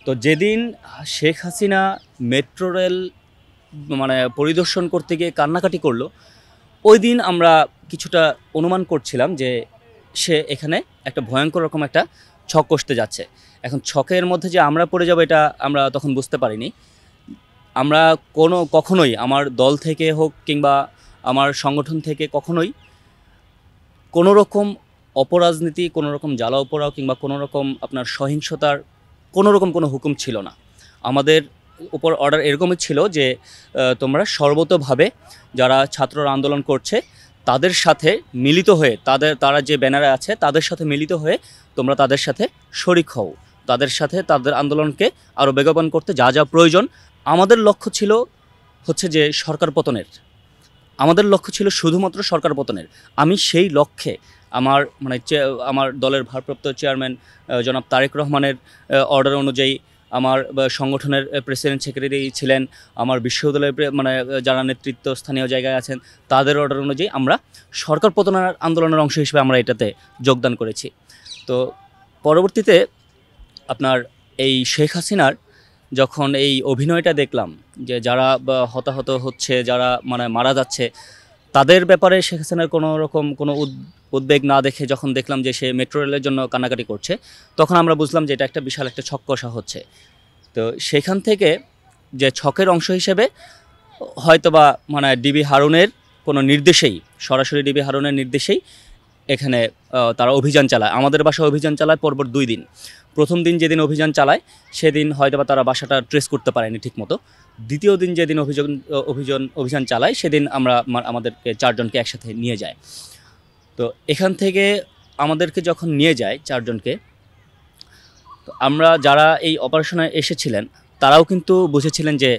তো যেদিন Sheikh Hasina metro rail পরিদর্শন করতে গিয়ে কান্নাকাটি করলো, ওই দিন আমরা কিছুটা অনুমান করছিলাম যে সে এখানে একটা ভয়ঙ্কর রকম একটা ছক কষতে যাচ্ছে। এখন ছকের মধ্যে যে আমরা পড়ে যাব এটা আমরা তখন বুঝতে পারিনি। আমরা কখনোই আমার দল থেকে হোক কিংবা আমার সংগঠন থেকে কখনোই কোনো রকম অপরাজনীতি, কোনো রকম জ্বালা পোড়াও কিংবা কোনো রকম আপনার সহিংসতার কোনো রকম কোনো হুকুম ছিল না। আমাদের উপর অর্ডার এরকমই ছিল যে তোমরা সর্বতোভাবে যারা ছাত্ররা আন্দোলন করছে তাদের সাথে মিলিত হয়ে তারা যে ব্যানারে আছে তাদের সাথে মিলিত হয়ে তোমরা তাদের সাথে শরিক হও, তাদের সাথে তাদের আন্দোলনকে আরও বেগবান করতে যা যা প্রয়োজন। আমাদের লক্ষ্য ছিল হচ্ছে যে সরকার পতনের, আমাদের লক্ষ্য ছিল শুধুমাত্র সরকার পতনের। আমি সেই লক্ষ্যে আমার দলের ভারপ্রাপ্ত চেয়ারম্যান জনাব তারেক রহমানের অর্ডার অনুযায়ী, আমার সংগঠনের প্রেসিডেন্ট সেক্রেটারি ছিলেন, আমার বিশ্ববিদ্যালয়ের যারা নেতৃত্ব স্থানীয় জায়গায় আছেন তাদের অর্ডার অনুযায়ী আমরা সরকার পতনের আন্দোলনের অংশ হিসেবে আমরা এটাতে যোগদান করেছি। তো পরবর্তীতে আপনার এই শেখ হাসিনার যখন এই অভিনয়টা দেখলাম যে যারা হতাহত হচ্ছে, যারা মারা যাচ্ছে, তাদের ব্যাপারে শেখ হাসিনার কোনো রকম কোনো উদ্বেগ না দেখে যখন দেখলাম যে সে মেট্রো রেলের জন্য কান্নাকাটি করছে, তখন আমরা বুঝলাম যে এটা একটা বিশাল একটা ছক কষা হচ্ছে। তো সেখান থেকে যে ছকের অংশ হিসেবে হয়তোবা ডিবি হারুনের কোনো নির্দেশেই, সরাসরি ডিবি হারুনের নির্দেশেই এখানে তারা অভিযান চালায়, আমাদের বাসায় অভিযান চালায় পরপর 2 দিন। প্রথম দিন যেদিন অভিযান চালায় সেদিন হয়তোবা তারা বাসাটা ট্রেস করতে পারেনি ঠিকমতো। দ্বিতীয় দিন যেদিন অভিযান চালায় সেদিন আমাদেরকে 4 জনকে একসাথে নিয়ে যায়। তো এখান থেকে আমাদেরকে যখন নিয়ে যায় 4 জনকে, তো আমরা যারা এই অপারেশনে এসেছিলেন তারাও কিন্তু বুঝেছিলেন যে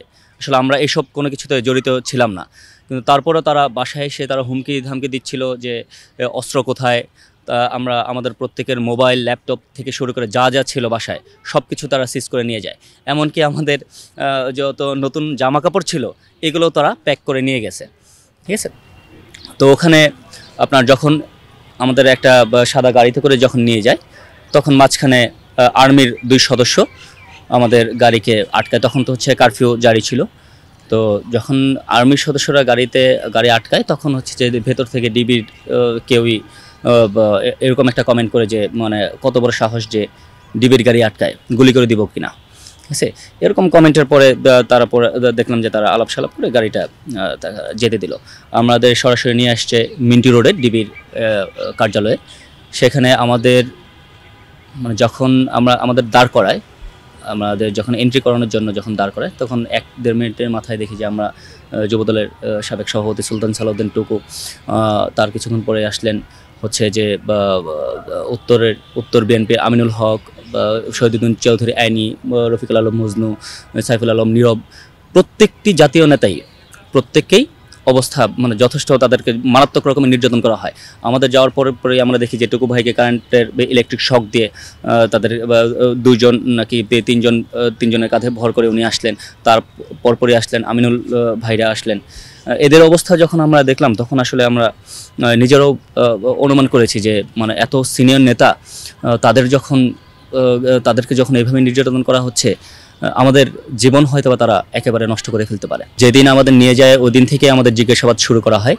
আসলে আমরা এসব কোনো কিছুতে জড়িত ছিলাম না। কিন্তু তারপরেও তারা বাসায় এসে তারা হুমকি ধামকি দিচ্ছিল যে অস্ত্র কোথায়। আমাদের প্রত্যেকের মোবাইল, ল্যাপটপ থেকে শুরু করে যা যা ছিল বাসায় সব কিছু তারা সিজ করে নিয়ে যায়। এমনকি আমাদের যত নতুন জামা কাপড় ছিল এগুলো তারা প্যাক করে নিয়ে গেছে। ঠিক আছে। তো ওখানে আপনার যখন আমাদের একটা সাদা গাড়িতে করে যখন নিয়ে যায়, তখন মাঝখানে আর্মির 2 সদস্য আমাদের গাড়িকে আটকায়। তখন তো হচ্ছে কারফিউ জারি ছিল। তো যখন আর্মির সদস্যরা গাড়ি আটকায়, তখন হচ্ছে যে ভেতর থেকে ডিবির কেউই এরকম একটা কমেন্ট করে যে কত বড় সাহস যে ডিবির গাড়ি আটকায়, গুলি করে দিব কিনা। ঠিক আছে। এরকম কমেন্টের পরে দেখলাম যে তারা আলাপ সালাপ করে গাড়িটা যেতে দিল। আমাদের সরাসরি নিয়ে আসছে মিন্টি রোডের ডিবির কার্যালয়ে। সেখানে আমাদের যখন আমাদের দাঁড় করায়, আমাদের যখন এন্ট্রি করানোর জন্য যখন দাঁড় করায়, তখন 1-1.5 মিনিটের মাথায় দেখি যে আমরা যুবদলের সাবেক সভাপতি সুলতান সালাউদ্দিন টুকু, তার কিছুক্ষণ পরে আসলেন হচ্ছে যে উত্তর বিএনপির আমিনুল হক, শহীদুদ্দিন চৌধুরী আইনি, রফিকুল আলম মজনু, সাইফুল আলম নীরব, প্রত্যেকটি জাতীয় নেতাই প্রত্যেককেই অবস্থা যথেষ্ট তাদেরকে মারাত্মক রকমের নির্যাতন করা হয়। আমাদের যাওয়ার পরেই আমরা দেখি যে টুকু ভাইকে কারেন্টের ইলেকট্রিক শক দিয়ে তাদের 2 জন নাকি 3 জনের কাঁধে ভর করে উনি আসলেন। তার পরপরই আসলেন আমিনুল ভাইরা আসলেন। এদের অবস্থা যখন আমরা দেখলাম তখন আসলে আমরা নিজেরাও অনুমান করেছি যে এত সিনিয়র নেতা তাদেরকে যখন এইভাবে নির্যাতন করা হচ্ছে, আমাদের জীবন হয়তো বা তারা একেবারে নষ্ট করে ফেলতে পারে। যেদিন আমাদের নিয়ে যায় ওই দিন থেকে আমাদের জিজ্ঞাসাবাদ শুরু করা হয়।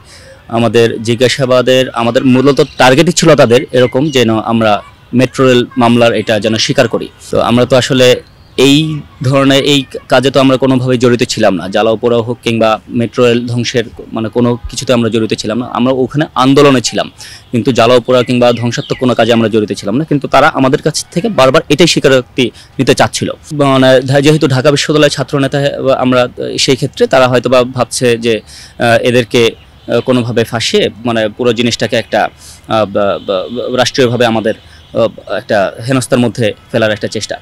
আমাদের মূলত টার্গেটই ছিল তাদের এরকম যেন আমরা মেট্রো রেল মামলার এটা যেন স্বীকার করি। তো আমরা তো আসলে এই ধরনের এই কাজে তো আমরা কোনোভাবেই জড়িত ছিলাম না। জ্বালাও পোড়াও হোক কিংবা মেট্রো রেল ধ্বংসের কোনো কিছুতে আমরা জড়িত ছিলাম না। আমরা ওখানে আন্দোলনে ছিলাম, কিন্তু জ্বালাও পোড়া কিংবা ধ্বংসাত্মক কোনো কাজে আমরা জড়িত ছিলাম না। কিন্তু তারা আমাদের কাছ থেকে বারবার এটাই স্বীকারোক্তি নিতে চাচ্ছিল। যেহেতু ঢাকা বিশ্ববিদ্যালয়ের ছাত্রনেতা আমরা, সেই ক্ষেত্রে তারা হয়তো বা ভাবছে যে এদেরকে কোনোভাবে ফাঁসিয়ে পুরো জিনিসটাকে একটা রাষ্ট্রীয়ভাবে আমাদের একটা হেনস্থার মধ্যে ফেলার একটা চেষ্টা।